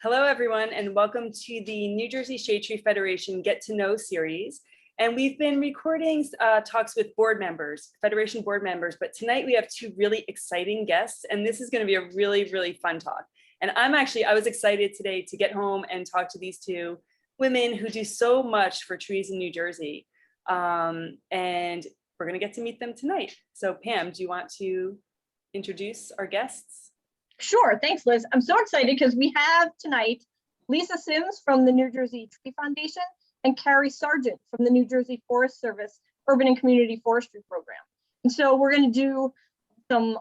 Hello, everyone, and welcome to the New Jersey Shade Tree Federation Get to Know series. And we've been recording talks with board members, Federation board members, but tonight we have two really exciting guests, and this is going to be a really, really fun talk. And I was excited today to get home and talk to these two women who do so much for trees in New Jersey. And we're going to get to meet them tonight. So Pam, do you want to introduce our guests? Sure, thanks, Liz. I'm so excited because we have tonight Lisa Sims from the New Jersey Tree Foundation and Carrie Sargeant from the New Jersey Forest Service Urban and Community Forestry Program. And so we're going to do some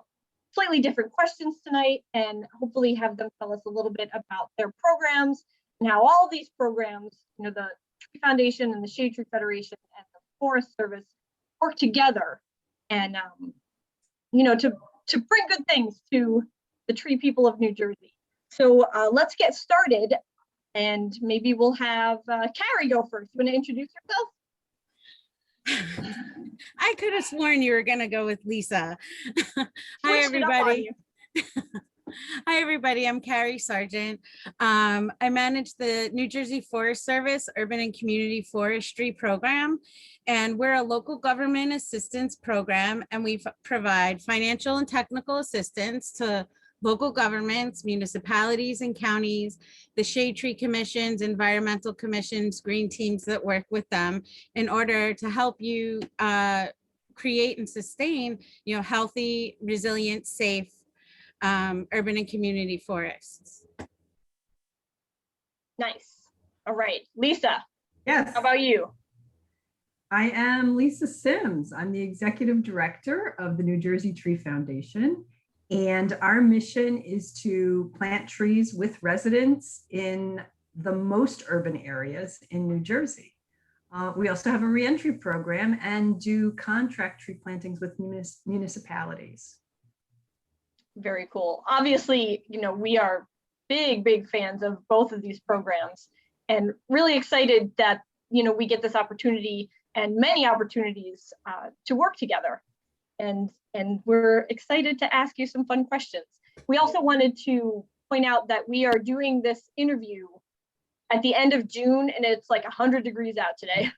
slightly different questions tonight and hopefully have them tell us a little bit about their programs and how all of these programs, the Tree Foundation and the Shade Tree Federation and the Forest Service work together and, to bring good things to the tree people of New Jersey. So let's get started, and maybe we'll have Carrie go first. You want to introduce yourself? I could have sworn you were going to go with Lisa. Hi, everybody. Hi, everybody. I'm Carrie Sargeant. I manage the New Jersey Forest Service Urban and Community Forestry Program, and we're a local government assistance program, and we provide financial and technical assistance to local governments, municipalities and counties, the shade tree commissions, environmental commissions, green teams that work with them in order to help you create and sustain, healthy, resilient, safe urban and community forests. Nice. All right, Lisa. Yes. How about you? I am Lisa Sims. I'm the executive director of the New Jersey Tree Foundation. And our mission is to plant trees with residents in the most urban areas in New Jersey. We also have a reentry program and do contract tree plantings with municipalities. Very cool. Obviously, we are big fans of both of these programs and really excited that, we get this opportunity and many opportunities to work together. And we're excited to ask you some fun questions. We also wanted to point out that we are doing this interview at the end of June, and it's like 100 degrees out today.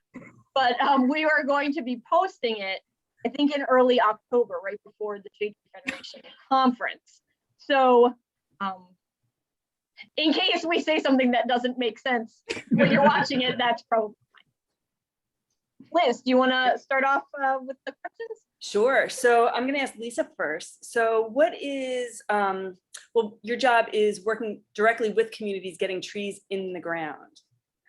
But we are going to be posting it, I think, in early October, right before the Shade Tree Federation conference. So in case we say something that doesn't make sense when you're watching it, that's probably fine. Liz, do you want to start off with the questions? Sure. So I'm going to ask Lisa first. So what is, well, your job is working directly with communities, getting trees in the ground,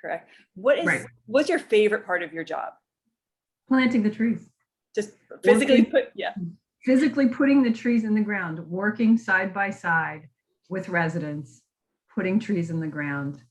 correct? What's your favorite part of your job? Planting the trees. Just physically Physically putting the trees in the ground, working side by side with residents, putting trees in the ground,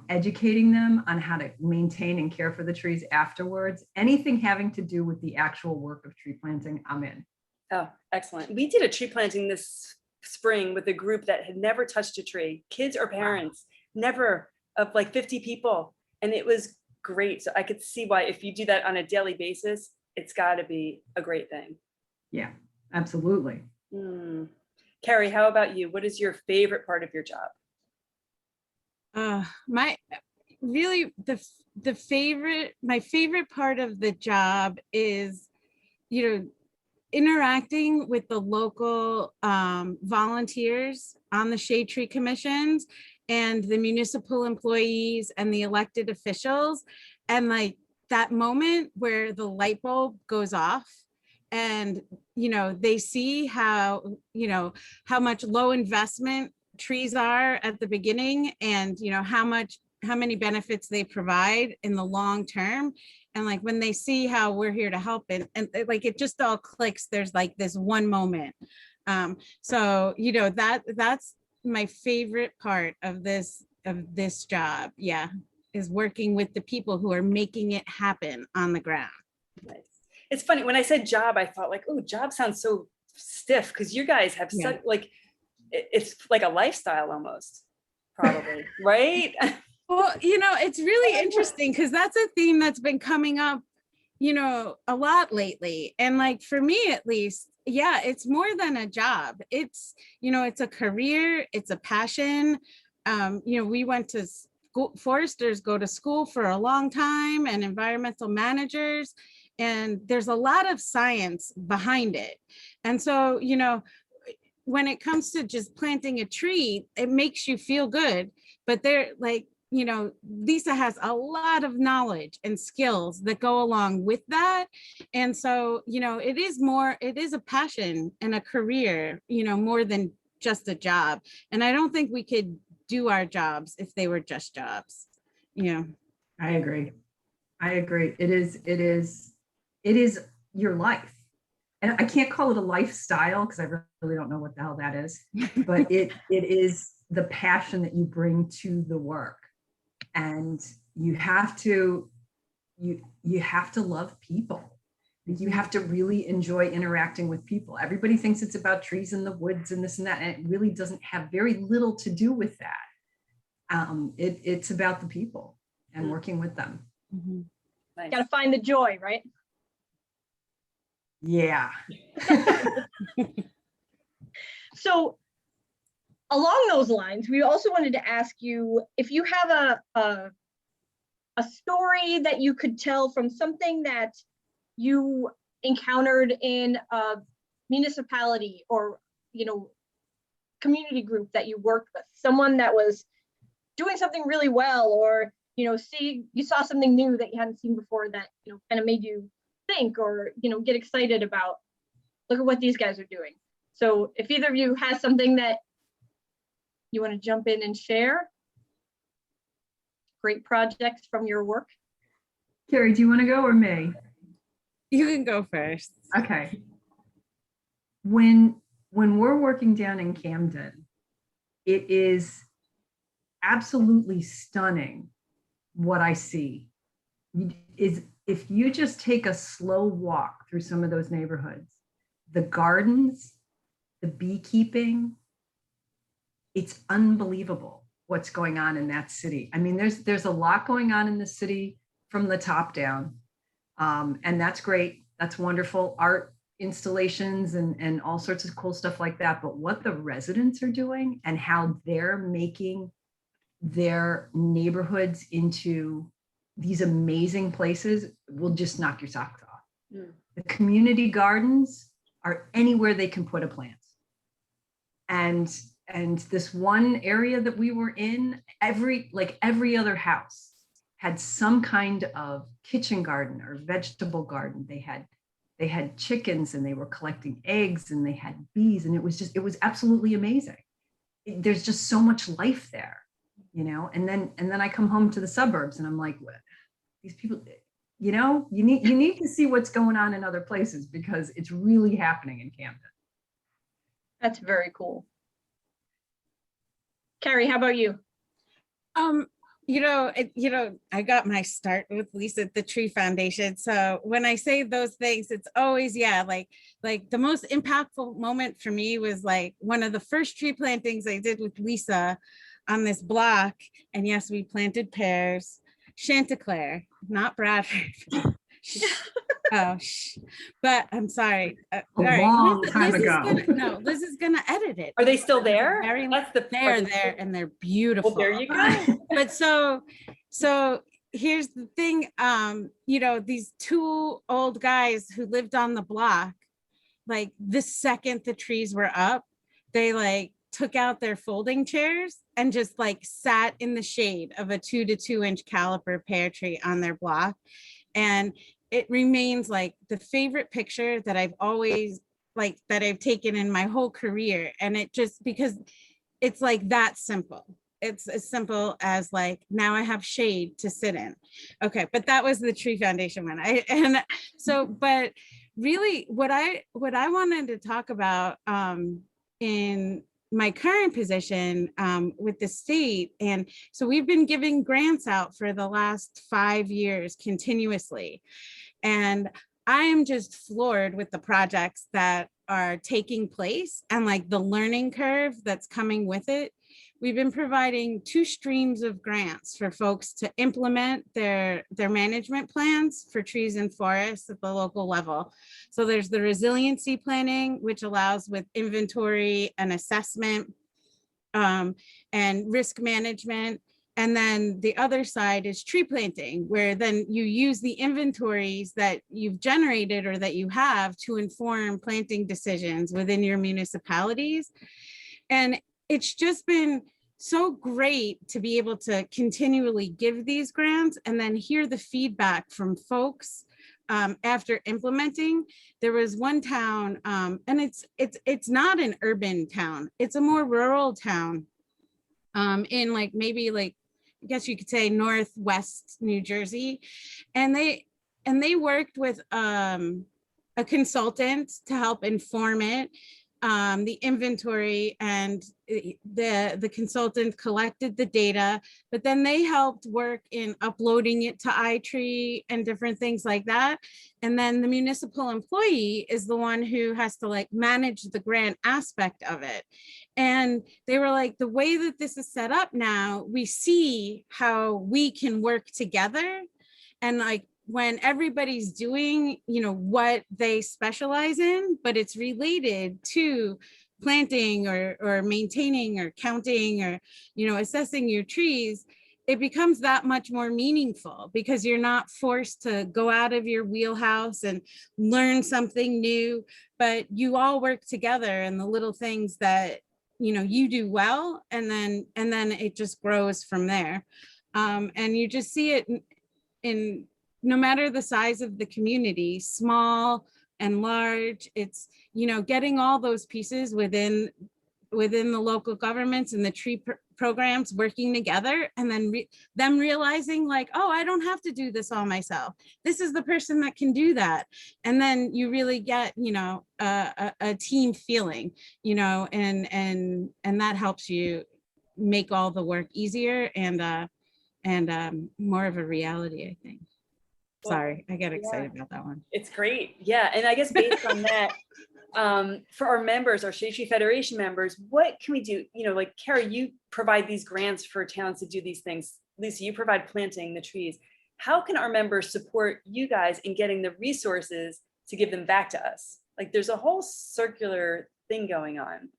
educating them on how to maintain and care for the trees afterwards. Anything having to do with the actual work of tree planting, I'm in. Oh, excellent. We did a tree planting this spring with a group that had never touched a tree, kids or parents, never, of like 50 people. And it was great. So I could see why if you do that on a daily basis, it's got to be a great thing. Yeah, absolutely. Carrie, how about you? What is your favorite part of your job? My favorite part of the job is, interacting with the local volunteers on the shade tree commissions and the municipal employees and the elected officials, and like that moment where the light bulb goes off and they see how how much low investment trees are at the beginning, and how many benefits they provide in the long term. And like when they see how we're here to help and like it just all clicks, there's like this one moment. So that's my favorite part of this job, is working with the people who are making it happen on the ground. Nice. It's funny, when I said job, I thought like, oh, job sounds so stiff, because you guys have such like, it's like a lifestyle almost, probably, right? Well, it's really interesting because that's a theme that's been coming up, a lot lately. And like, for me, at least, it's more than a job. It's, it's a career, it's a passion. we went to school, foresters go to school for a long time, and environmental managers, and there's a lot of science behind it. And so, when it comes to just planting a tree, it makes you feel good, but they're like, Lisa has a lot of knowledge and skills that go along with that. And so, it is a passion and a career, more than just a job. And I don't think we could do our jobs if they were just jobs. I agree. It is your life. And I can't call it a lifestyle because I really don't know what the hell that is, but it is the passion that you bring to the work. And you have to love people. You have to really enjoy interacting with people. Everybody thinks it's about trees in the woods and this and that, and it really doesn't have very little to do with that. It's about the people and working with them. Mm-hmm. Nice. Got to find the joy, right? Yeah. So along those lines, we also wanted to ask you if you have a story that you could tell from something that you encountered in a municipality or, community group that you worked with, someone that was doing something really well, or, you saw something new that you hadn't seen before that, kind of made you think or, get excited about, look at what these guys are doing. So if either of you has something that you want to jump in and share, great projects from your work. Carrie, do you want to go or me? You can go first. Okay. When we're working down in Camden, it is absolutely stunning what I see. If you just take a slow walk through some of those neighborhoods, the gardens, the beekeeping, it's unbelievable what's going on in that city. I mean, there's a lot going on in the city from the top down. And that's great. That's wonderful. Art installations and all sorts of cool stuff like that. But what the residents are doing and how they're making their neighborhoods into these amazing places will just knock your socks off. Mm. The community gardens are anywhere they can put a plant. And this one area that we were in, every other house had some kind of kitchen garden or vegetable garden. They had chickens and they were collecting eggs and they had bees, and it was absolutely amazing. There's just so much life there, and then I come home to the suburbs and I'm like, what? These people, you need to see what's going on in other places because it's really happening in Camden. That's very cool. Carrie, how about you? I got my start with Lisa at the Tree Foundation. So when I say those things, it's always, like the most impactful moment for me was like one of the first tree plantings I did with Lisa on this block. And yes, we planted pears, Chanticleer, not Bradford. But I'm sorry. Long time ago. Liz is gonna edit it. Are they still there? They're there and they're beautiful. Well, there you go. But so here's the thing. These two old guys who lived on the block, like the second the trees were up, they took out their folding chairs and just sat in the shade of a 2 to 2 inch caliper pear tree on their block. And it remains the favorite picture that I've always that I've taken in my whole career. And it just, because it's that simple. It's as simple as now I have shade to sit in. Okay, but that was the Tree Foundation one. But really what I wanted to talk about in my current position with the state. And so we've been giving grants out for the last 5 years continuously. And I am just floored with the projects that are taking place and the learning curve that's coming with it. We've been providing 2 streams of grants for folks to implement their management plans for trees and forests at the local level. So there's the resiliency planning, which allows with inventory and assessment and risk management. And then the other side is tree planting, where then you use the inventories that you've generated or that you have to inform planting decisions within your municipalities. And it's just been so great to be able to continually give these grants and then hear the feedback from folks after implementing. There was one town, and it's not an urban town, it's a more rural town in like maybe like, I guess you could say Northwest New Jersey. And they worked with a consultant to help inform it, the inventory, and the consultant collected the data, but then they helped work in uploading it to iTree and different things like that. And then the municipal employee is the one who has to like manage the grant aspect of it. And they were like, the way that this is set up now, we see how we can work together. And like, when everybody's doing, you know, what they specialize in, but it's related to planting or maintaining or counting or, you know, assessing your trees, it becomes that much more meaningful because you're not forced to go out of your wheelhouse and learn something new, but you all work together in the little things that, you know, you do well, and then it just grows from there. And you just see it in no matter the size of the community, small and large, it's, you know, getting all those pieces within the local governments and the tree programs working together, and then them realizing like, oh, I don't have to do this all myself. This is the person that can do that. And then you really get, you know, a team feeling, you know, and that helps you make all the work easier and more of a reality, I think. Sorry, I get excited about that one. It's great. Yeah. And I guess based on that, for our members, our Shade Tree Federation members, what can we do? You know, like Carrie, you provide these grants for towns to do these things. Lisa, you provide planting the trees. How can our members support you guys in getting the resources to give them back to us? Like there's a whole circular thing going on.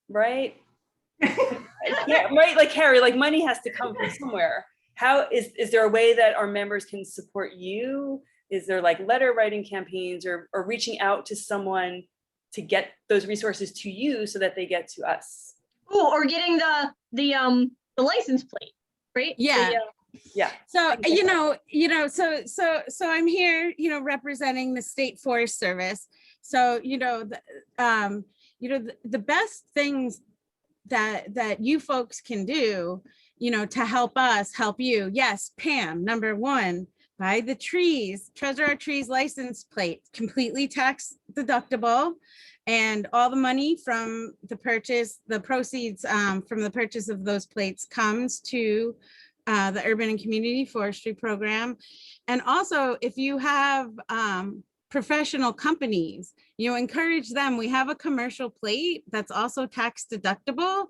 Right? Yeah, right. Like Carrie, like money has to come from somewhere. How is there a way that our members can support you? Is there like letter writing campaigns or reaching out to someone to get those resources to you so that they get to us? Oh, or getting the license plate, right? Yeah. Yeah. So, so I'm here, you know, representing the State Forest Service. So, the best things that you folks can do, you know, to help us help you. Yes, Pam, number one, buy the trees, Treasure Our Trees license plate, completely tax deductible. And all the money from the purchase, the proceeds from the purchase of those plates comes to the Urban and Community Forestry Program. And also, if you have professional companies, you know, encourage them. We have a commercial plate that's also tax deductible.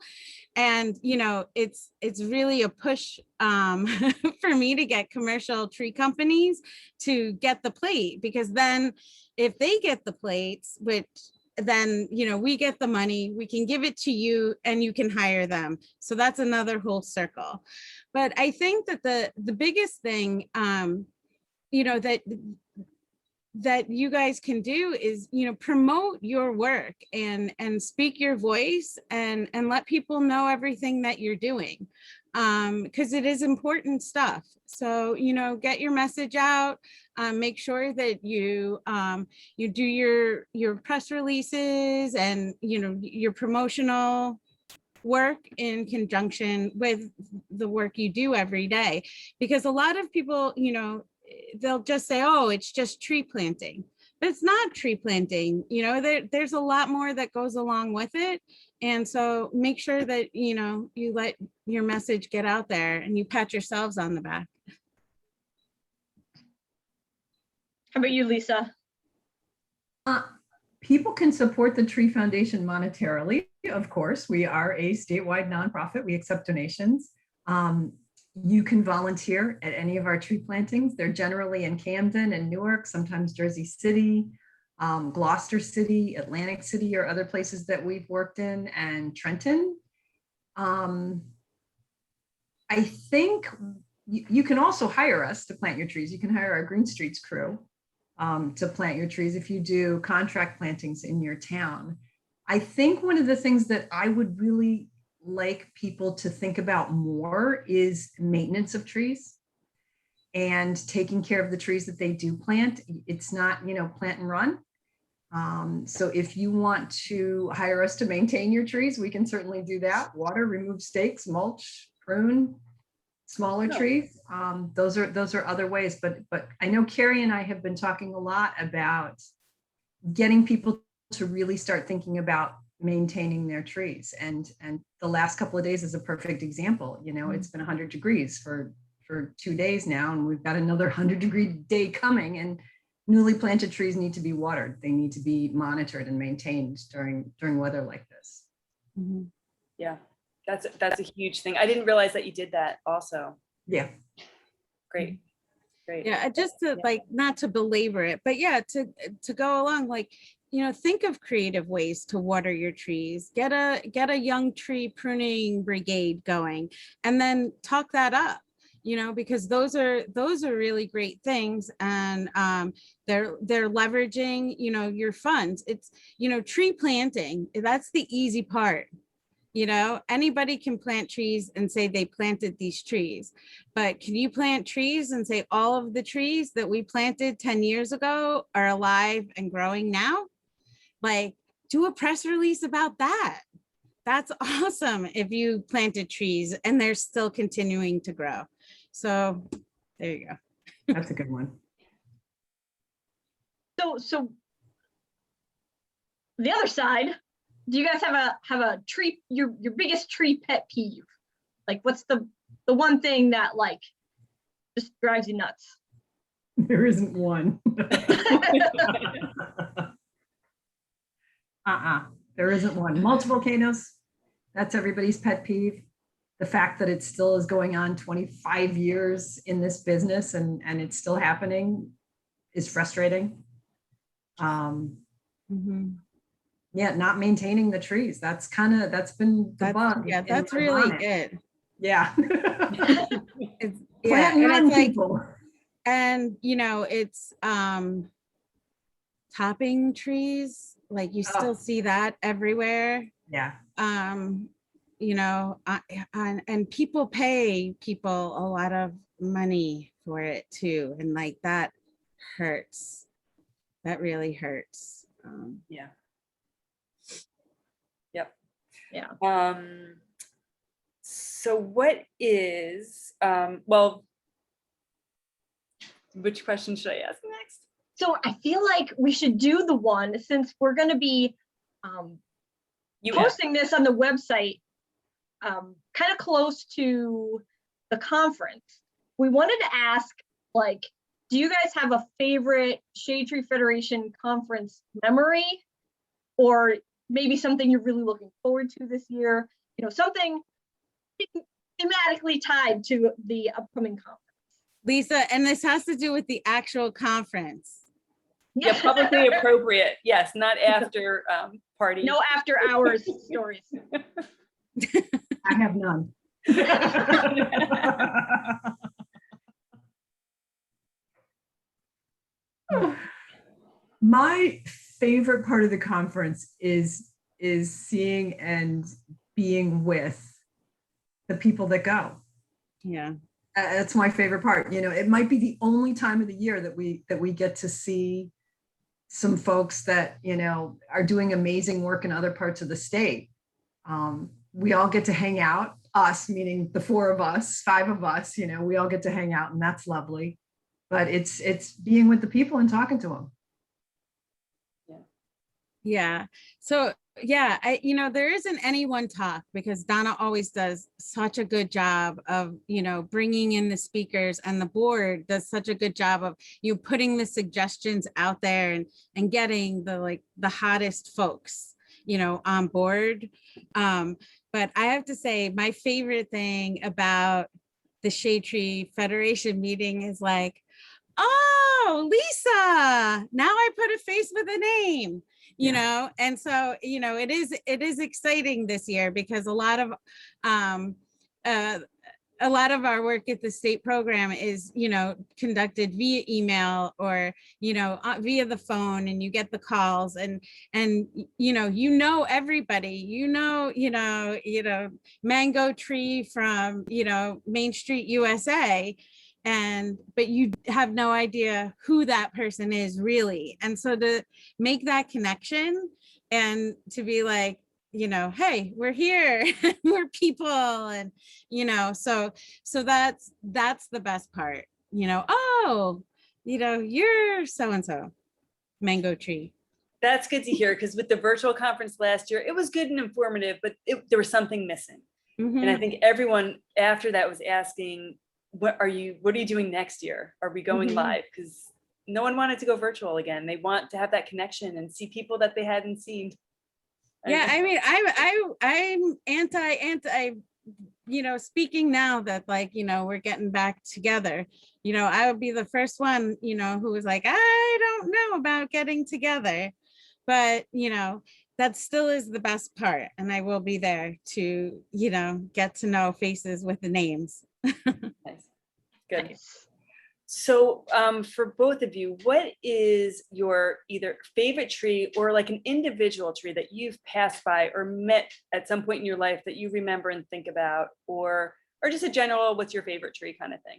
And, you know, it's really a push for me to get commercial tree companies to get the plate, because then if they get the plates, which then, you know, we get the money, we can give it to you and you can hire them. So that's another whole circle. But I think that the biggest thing, you know, that you guys can do is, you know, promote your work and speak your voice and let people know everything that you're doing, because it is important stuff. So, you know, get your message out, make sure that you do your press releases and, you know, your promotional work in conjunction with the work you do every day. Because a lot of people, you know, they'll just say, oh, it's just tree planting, but it's not tree planting. You know, there's a lot more that goes along with it. And so make sure that, you know, you let your message get out there and you pat yourselves on the back. How about you, Lisa? People can support the Tree Foundation monetarily. Of course, we are a statewide nonprofit. We accept donations. You can volunteer at any of our tree plantings. They're generally in Camden and Newark, sometimes Jersey City. Gloucester City, Atlantic City are other places that we've worked in, and Trenton. I think you can also hire us to plant your trees. You can hire our Green Streets crew to plant your trees if you do contract plantings in your town. I think one of the things that I would really like people to think about more is maintenance of trees and taking care of the trees that they do plant. It's not, plant and run. So if you want to hire us to maintain your trees, we can certainly do that. Water, remove stakes, mulch, prune, smaller trees. Those are other ways, but I know Carrie and I have been talking a lot about getting people to really start thinking about maintaining their trees. And the last couple of days is a perfect example. It's been 100 degrees for 2 days now, and we've got another 100-degree day coming, and newly planted trees need to be watered. They need to be monitored and maintained during weather like this. Mm-hmm. Yeah, that's a huge thing. I didn't realize that you did that also. Yeah. Great. Great. Yeah, just to not to belabor it, but yeah, to go along, think of creative ways to water your trees. Get a young tree pruning brigade going, and then talk that up. Because those are really great things, and they're leveraging your funds. It's tree planting, that's the easy part. Anybody can plant trees and say they planted these trees, but can you plant trees and say all of the trees that we planted 10 years ago are alive and growing now? Do a press release about that. That's awesome if you planted trees and they're still continuing to grow. So there you go. That's a good one. So the other side, do you guys have a tree, your biggest tree pet peeve? What's the one thing that just drives you nuts? There isn't one. There isn't one. Multiple volcanoes, that's everybody's pet peeve. The fact that it still is going on 25 years in this business and it's still happening is frustrating. Yeah, not maintaining the trees. That's been the bug. Yeah, that's really it. Yeah. It's people. And it's topping trees. You still see that everywhere. Yeah. And people pay people a lot of money for it too, and that hurts. That really hurts. Yeah. Yep. Yeah. So what is which question should I ask next? So I feel like we should do the one, since we're going to be posting this on the website kind of close to the conference. We wanted to ask, do you guys have a favorite Shade Tree Federation conference memory, or maybe something you're really looking forward to this year? Something thematically tied to the upcoming conference. Lisa, and this has to do with the actual conference. Yeah, publicly appropriate. Yes, not after party. No after hours stories. I have none. My favorite part of the conference is seeing and being with the people that go. Yeah. That's my favorite part. It might be the only time of the year that we get to see some folks that, are doing amazing work in other parts of the state. We all get to hang out, us, meaning the 4 of us, 5 of us, we all get to hang out, and that's lovely. But it's being with the people and talking to them. Yeah. So yeah, there isn't any one talk, because Donna always does such a good job of, bringing in the speakers, and the board does such a good job of putting the suggestions out there and getting the hottest folks, on board. But I have to say, my favorite thing about the Shade Tree Federation meeting is oh, Lisa, now I put a face with a name, you Yeah. know? And so, you know, it is exciting this year because um, uh, a lot of our work at the state program is, you know, conducted via email or, you know, via the phone, and you get the calls and, you know, everybody, you know, Mango Tree from, you know, Main Street, USA. But you have no idea who that person is really. And so to make that connection and to be like, you know, hey, we're here, we're people, and you know, so that's the best part, you know. Oh, you know, you're so and so, Mango Tree. That's good to hear, because with the virtual conference last year, it was good and informative, but there was something missing. And I think everyone after that was asking, what are you doing next year? Are we going live? Because no one wanted to go virtual again. They want to have that connection and see people that they hadn't seen. Yeah, I mean, I'm anti, you know, speaking now that, like, you know, we're getting back together, you know, I would be the first one, you know, who was like, I don't know about getting together, but, you know, that still is the best part. And I will be there to, you know, get to know faces with the names. Nice. Good. Nice. So for both of you, what is your either favorite tree or like an individual tree that you've passed by or met at some point in your life that you remember and think about, or just a general, what's your favorite tree kind of thing?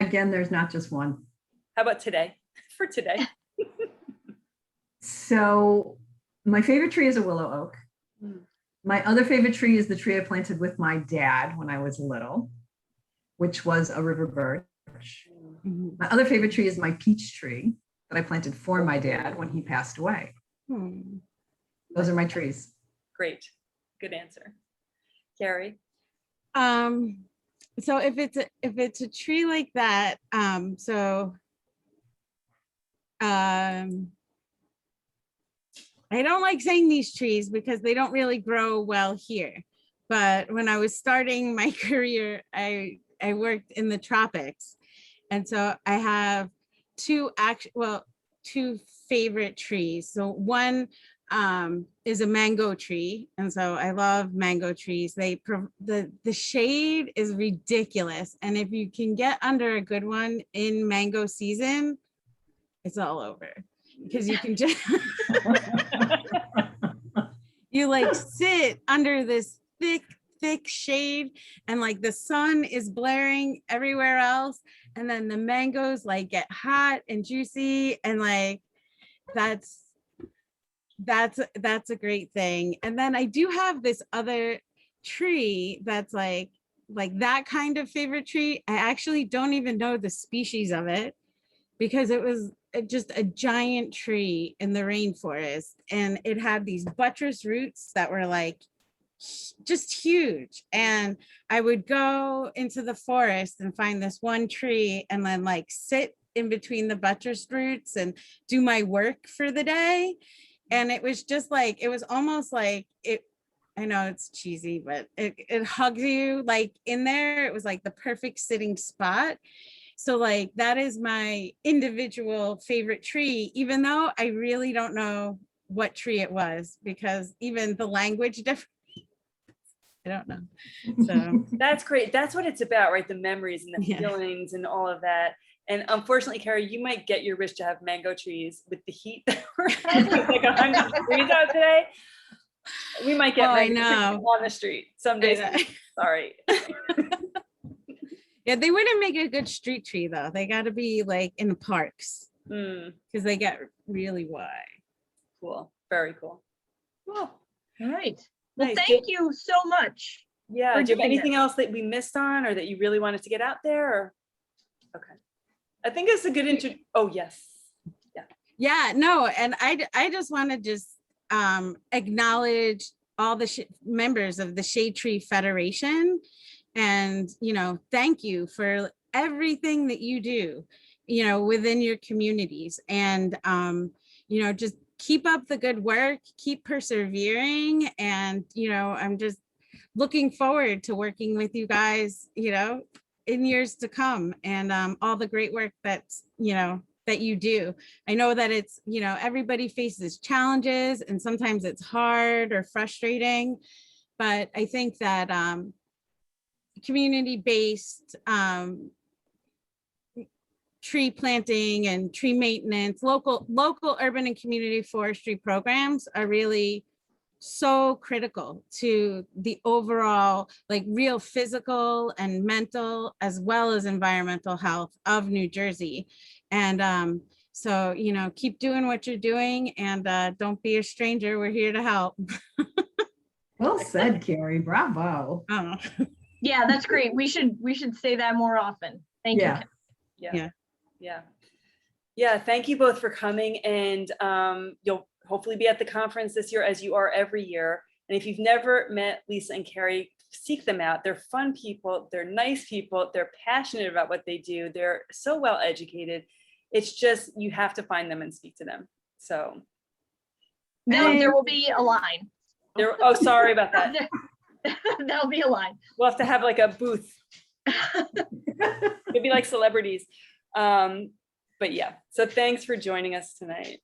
Again, there's not just one. How about today? For today. So my favorite tree is a willow oak. Mm. My other favorite tree is the tree I planted with my dad when I was little, which was a river birch. My other favorite tree is my peach tree that I planted for my dad when he passed away. Those are my trees. Great. Good answer. Carrie? So if it's a tree like that, I don't like saying these trees because they don't really grow well here. But when I was starting my career, I worked in the tropics. And so I have two favorite trees. So one is a mango tree. And so I love mango trees. The shade is ridiculous. And if you can get under a good one in mango season, it's all over. Because you can just, you like sit under this thick shade and like the sun is blaring everywhere else. And then the mangoes like get hot and juicy. And like, that's a great thing. And then I do have this other tree that's like that kind of favorite tree. I actually don't even know the species of it because it was just a giant tree in the rainforest, and it had these buttress roots that were like just huge. And I would go into the forest and find this one tree and then like sit in between the buttress roots and do my work for the day. And it was just like, it was almost like it, I know it's cheesy, but it hugs you like in there. It was like the perfect sitting spot. So like that is my individual favorite tree, even though I really don't know what tree it was because even the language different. I don't know. So That's great. That's what it's about, right? The memories and the Yeah. feelings and all of that. And unfortunately, Carrie, you might get your wish to have mango trees with the heat that we're having. It's like 100 degrees out today. We might get I mango trees know. on the street some days. Sorry. Yeah, they wouldn't make a good street tree though. They got to be like in the parks because they get really wide. Cool. Very cool. Cool. All right. Well, Nice. thank you so much. Yeah. for Do you have doing anything else that we missed on or that you really wanted to get out there? Or? Okay. I think it's a good intro. Oh, yes. Yeah, no, and I just want to just acknowledge all the members of the Shade Tree Federation, and you know, thank you for everything that you do, you know, within your communities, and you know, just keep up the good work, keep persevering, and you know, I'm just looking forward to working with you guys, you know, in years to come, and all the great work that's, that you do. I know that it's, everybody faces challenges and sometimes it's hard or frustrating, but I think that community-based tree planting and tree maintenance, local urban and community forestry programs are really so critical to the overall, like, real physical and mental as well as environmental health of New Jersey. And so, keep doing what you're doing, and don't be a stranger. We're here to help. Well said, Carrie. Bravo. Oh. Yeah, that's great. We should say that more often. Thank you. Yeah. Thank you both for coming, and you'll hopefully be at the conference this year, as you are every year. And if you've never met Lisa and Carrie, seek them out. They're fun people. They're nice people. They're passionate about what they do. They're so well educated. It's just, you have to find them and speak to them. So there will be a line. Oh, sorry about that. There'll be a line. We'll have to have like a booth. Maybe like celebrities. But yeah, so thanks for joining us tonight.